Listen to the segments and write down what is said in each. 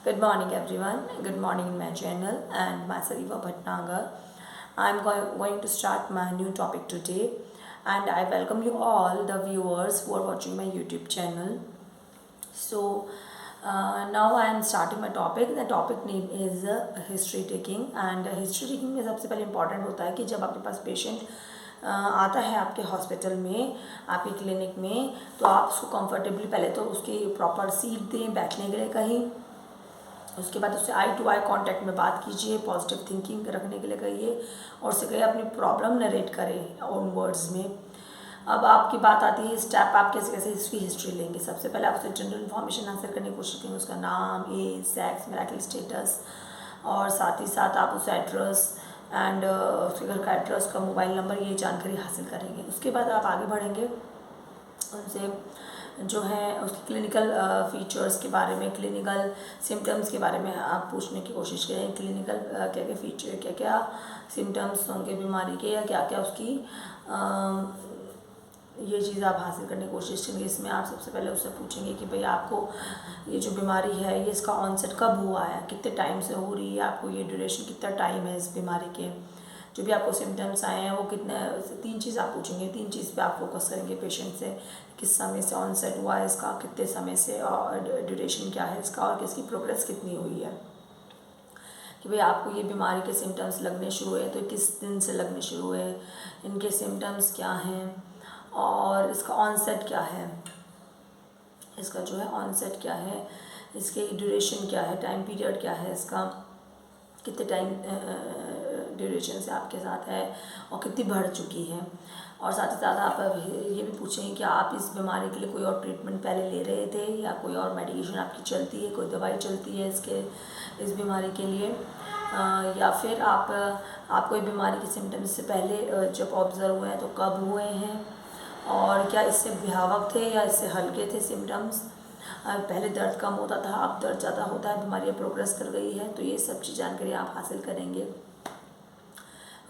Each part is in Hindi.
Good morning, everyone. Good morning in my channel and myself Bhatnagar. I'm going to start my new topic today, and I welcome you all the viewers who are watching my YouTube channel. So now I am starting my topic. The topic name is history taking, and history taking में सबसे पहले important होता है कि जब आपके पास पेशेंट आता है आपके हॉस्पिटल में, आपके क्लिनिक में, तो आप उसको कंफर्टेबली पहले तो उसकी प्रॉपर सीट दें बैठने के लिए कहीं। उसके बाद उससे आई टू आई कांटेक्ट में बात कीजिए, पॉजिटिव थिंकिंग रखने के लिए कहिए और उससे कहिए अपनी प्रॉब्लम नरेट करें ओन वर्ड्स में। अब आपकी बात आती है स्टेप आप कैसे कैसे इसकी हिस्ट्री लेंगे। सबसे पहले आप उससे जनरल इन्फॉर्मेशन हासिल करने की कोशिश करेंगे, उसका नाम, एज, सेक्स, मैरिटल स्टेटस, और साथ ही साथ आप उस एड्रेस एंड उसके घर का एड्रेस, उसका मोबाइल नंबर, ये जानकारी हासिल करेंगे। उसके बाद आप आगे बढ़ेंगे, उनसे जो है उसकी क्लिनिकल फीचर्स के बारे में, क्लिनिकल सिम्टम्स के बारे में आप पूछने की कोशिश करें। क्लिनिकल क्या क्या फीचर, क्या क्या सिम्टम्स होंगे बीमारी के, या क्या क्या उसकी ये चीज़ आप हासिल करने की कोशिश करेंगे। इसमें आप सबसे पहले उससे पूछेंगे कि भाई आपको ये जो बीमारी है ये इसका ऑनसेट कब हुआ है, कितने टाइम से हो रही है, आपको ये ड्यूरेशन कितना टाइम है इस बीमारी के, जो भी आपको सिम्टम्स आए हैं वो कितने, तीन चीज़ आप पूछेंगे। तीन चीज़ पे आप फोकस करेंगे पेशेंट से, किस समय से ऑनसेट हुआ है इसका, कितने समय से, और ड्यूरेशन क्या है इसका, और किसकी प्रोग्रेस कितनी हुई है। कि भाई आपको ये बीमारी के सिम्टम्स लगने शुरू हुए तो किस दिन से लगने शुरू हुए, इनके सिम्टम्स क्या हैं, और इसका ऑनसेट क्या है, इसका जो है ऑनसेट क्या है, इसके ड्यूरेशन क्या है, टाइम पीरियड क्या है इसका, कितने टाइम ड्यूरेशन से आपके साथ है और कितनी बढ़ चुकी है। और साथ ही साथ आप ये भी पूछेंगे कि आप इस बीमारी के लिए कोई और ट्रीटमेंट पहले ले रहे थे या कोई और मेडिकेशन आपकी चलती है, कोई दवाई चलती है इस बीमारी के लिए, या फिर आपको ये बीमारी के सिम्टम्स से पहले जब ऑब्ज़र्व हुए हैं तो कब हुए हैं, और क्या इससे भयावह थे या इससे हल्के थे सिम्टम्स, पहले दर्द कम होता था अब दर्द ज़्यादा होता है, बीमारी प्रोग्रेस कर गई है। तो ये सब चीज़ जानकारी आप हासिल करेंगे।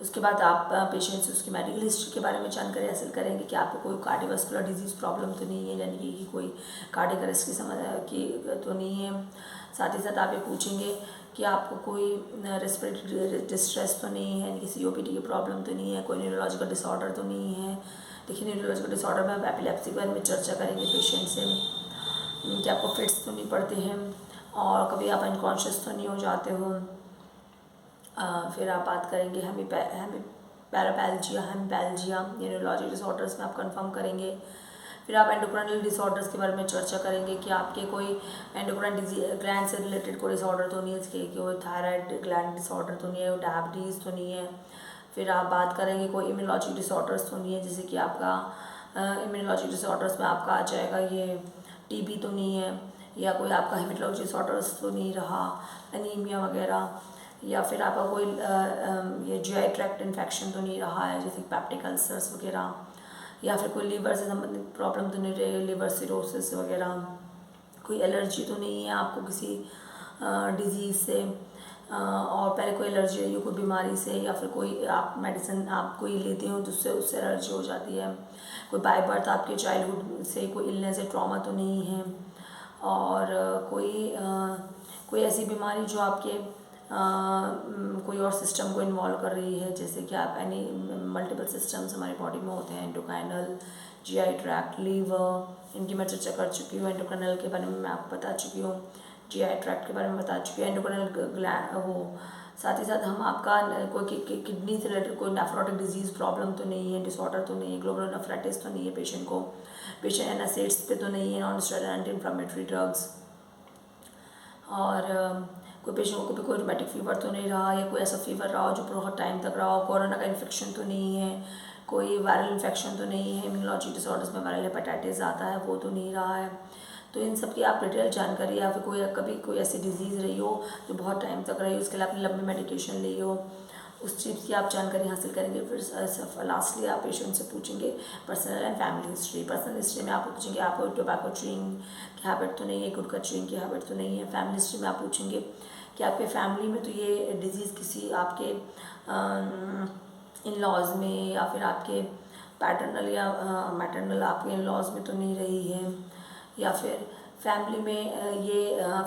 उसके बाद आप पेशेंट से उसकी मेडिकल हिस्ट्री के बारे में जानकारी हासिल करेंगे कि आपको कोई कार्डियोवास्कुलर डिजीज़ प्रॉब्लम तो नहीं है, यानी कि कोई कार्डियक अरेस्ट की समस्या की तो नहीं है। साथ ही साथ आप ये पूछेंगे कि आपको कोई रेस्पिरेटरी डिस्ट्रेस तो नहीं है, यानी कि COPD की प्रॉब्लम तो नहीं है, कोई न्यूरोलॉजिकल डिसऑर्डर तो नहीं है। देखिए न्यूरोलॉजिकल डिसऑर्डर में आप एपिलेप्सी के बारे में चर्चा करेंगे पेशेंट से, कि आपको फिट्स तो नहीं पड़ते हैं और कभी आप अनकॉन्शियस तो नहीं हो जाते हो। फिर आप बात करेंगे पैरापैल्जिया, हेमपैल्जिया, न्यूरोलॉजिक डिसऑर्डर्स में आप कंफर्म करेंगे। फिर आप एंडोक्राइनल डिसऑर्डर्स के बारे में चर्चा करेंगे कि आपके कोई एंडोक्राइन ग्लैंड से रिलेटेड कोई डिसऑर्डर तो नहीं है, इसके कोई थायराइड ग्लैंड डिसऑर्डर तो नहीं है, डायबिटीज़ तो नहीं है। फिर आप बात करेंगे कोई इम्यूनोलॉजिक डिसऑर्डर्स तो नहीं है, जैसे कि आपका इम्यूनोलॉजिक डिसऑर्डर्स में आपका आ जाएगा ये TB तो नहीं है, या कोई आपका हेमेटोलॉजिक डिसऑर्डर्स तो नहीं रहा, एनीमिया वगैरह, या फिर आपका कोई ये GI ट्रैक्ट इन्फेक्शन तो नहीं रहा है, जैसे पेप्टिक अल्सर्स वगैरह, या फिर कोई लीवर से संबंधित प्रॉब्लम तो नहीं रही, लिवर सिरोसिस वगैरह, कोई एलर्जी तो नहीं है आपको किसी डिजीज़ से, और पहले कोई एलर्जी रही हो कोई बीमारी से, या फिर कोई आप मेडिसिन आप कोई लेते हो जिससे उससे एलर्जी हो जाती है, कोई बाय बर्थ आपके चाइल्डहुड से कोई इलनेस या ट्रॉमा तो नहीं है, और कोई ऐसी बीमारी जो आपके कोई और सिस्टम को इन्वॉल्व कर रही है, जैसे कि आप एनी मल्टीपल सिस्टम्स हमारी बॉडी में होते हैं, एंडोक्राइनल, GI ट्रैक्ट, लीवर, इनकी मैं चर्चा कर चुकी हूँ। एंडोक्राइनल के बारे में मैं आपको बता चुकी हूँ, GI ट्रैक्ट के बारे में बता चुकी हूँ, एंडोक्राइनल ग्लैंड वो। साथ ही साथ हम आपका कोई किडनी से रिलेटेड कोई नेफ्रोटिक डिजीज़ प्रॉब्लम तो नहीं है, डिसऑर्डर तो नहीं है, ग्लोमेरुलोनेफ्राइटिस तो नहीं है पेशेंट को, पेशेंट एनासिड्स पे तो नहीं है, non steroidal anti inflammatory drugs, और कोई पेशेंट को भी कोई रोमेटिक फीवर तो नहीं रहा, या कोई ऐसा फीवर रहा हो जो बहुत टाइम तक रहा हो, कोरोना का इन्फेक्शन तो नहीं है, कोई वायरल इन्फेक्शन तो नहीं है, इम्यूनोलॉजिक डिसऑर्डर्स में वायरल हेपेटाइटिस आता है वो तो नहीं रहा है। तो इन सब की आप डिटेल जानकारी, या फिर कोई कभी कोई ऐसी डिजीज़ रही हो जो बहुत टाइम तक रही हो, उसके लिए आपने लंबी मेडिकेशन ली हो, उस चीज़ की आप जानकारी हासिल करेंगे। फिर लास्टली आप पेशेंट से पूछेंगे personal and family history. Personal history में आप पूछेंगे आपको टोबैको च्यूइंग की हैबिट तो नहीं है, गुटखा च्यूइंग की हैबिट तो नहीं है। फैमिली हिस्ट्री में आप पूछेंगे कि आपके फैमिली में तो ये डिजीज़ किसी आपके इन लॉज में, या फिर आपके पैटर्नल या मैटर्नल आपके इन लॉज में तो नहीं रही है, या फिर फैमिली में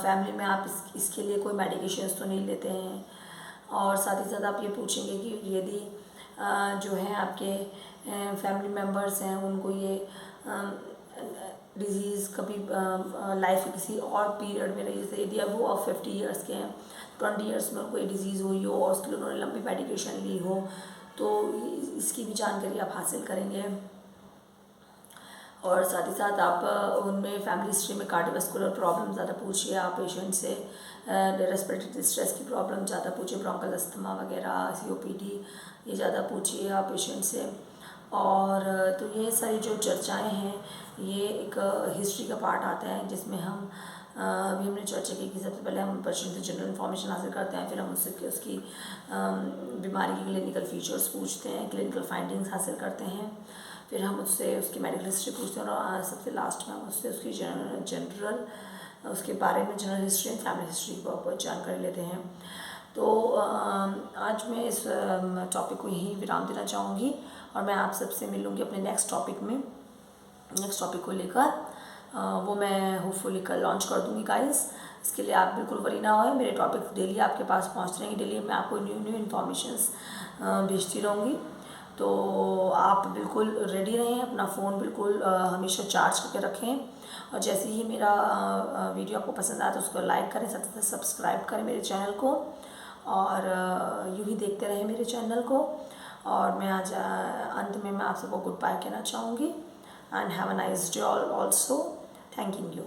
फैमिली में आप इसके लिए कोई मेडिकेशंस तो नहीं लेते हैं। और साथ ही साथ आप ये पूछेंगे कि यदि जो है आपके फैमिली मेम्बर्स हैं उनको ये डिज़ीज़ कभी लाइफ के किसी और पीरियड में रही, जैसे यदि अब वो 50 ईयर्स के हैं, 20 ईयर्स में कोई डिज़ीज़ हुई हो और उसके लिए उन्होंने लंबी मेडिकेशन ली हो, तो इसकी भी जानकारी आप हासिल करेंगे। और साथ ही साथ आप उनमें फैमिली हिस्ट्री में कार्डियोवैस्कुलर प्रॉब्लम ज़्यादा पूछिए आप पेशेंट से, रेस्पिरेटरी डिस्ट्रेस की प्रॉब्लम ज़्यादा पूछिए, ब्रोंकल अस्थमा वगैरह, COPD ये ज़्यादा पूछिए आप पेशेंट से। और तो ये सारी जो चर्चाएं हैं ये एक हिस्ट्री का पार्ट आता है, जिसमें हम अभी हमने चर्चा की कि सबसे पहले हम पेशेंट से जनरल इन्फॉर्मेशन हासिल करते हैं, फिर हम उससे उसकी बीमारी के क्लिनिकल फीचर्स पूछते हैं, क्लिनिकल फाइंडिंग्स हासिल करते हैं, फिर हम उससे उसकी मेडिकल हिस्ट्री पूछते हैं और सबसे लास्ट में हम उससे उसकी जनरल उसके बारे में general history and family history को जानकारी लेते हैं। तो आज मैं इस टॉपिक को यहीं विराम देना चाहूँगी और मैं आप सबसे मिलूँगी अपने नेक्स्ट टॉपिक को लेकर। वो मैं होपफुली कल लॉन्च कर दूँगी गाइस। इसके लिए आप बिल्कुल वरी ना होए, मेरे टॉपिक डेली आपके पास पहुँच रहेंगे, डेली मैं आपको न्यू इन्फॉर्मेशंस भेजती रहूँगी। तो आप बिल्कुल रेडी रहें, अपना फ़ोन बिल्कुल हमेशा चार्ज करके रखें, और जैसे ही मेरा वीडियो आपको पसंद आए तो उसको लाइक करें, साथ ही साथ सब्सक्राइब करें मेरे चैनल को, और यूँ ही देखते रहें मेरे चैनल को। और मैं आज अंत में मैं आप सबको गुड बाय कहना चाहूँगी, and have a nice day also. Thank you.